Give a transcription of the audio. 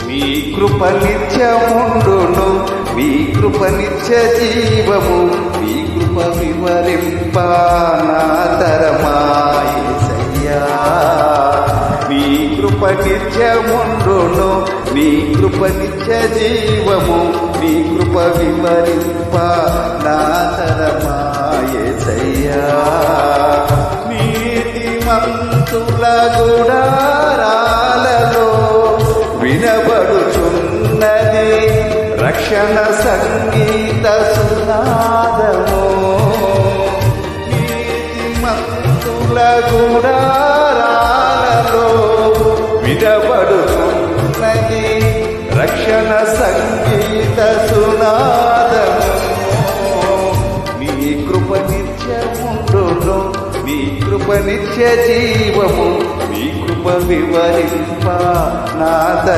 మీ కృప నిత్యముండును, మీ కృప నిత్య జీవము, మీ కృప వివరింప నా తరమా యేసయ్యా. మీ కృప నిత్యముండును, మీ కృప నిత్య జీవము, మీ కృప వివరింప నా తరమా యేసయ్యా. నీతిమంతుల గుడారాలలో వినబడుచున్నది రక్షణ సంగీత సునాదము. నీతిమంతుల గుడారాలలో వినబడుచున్నది రక్షణ సంగీత సునాదము. మీ కృప నిత్యముండును, మీ కృప నిత్య జీవము, మీ కృప వివరింప నా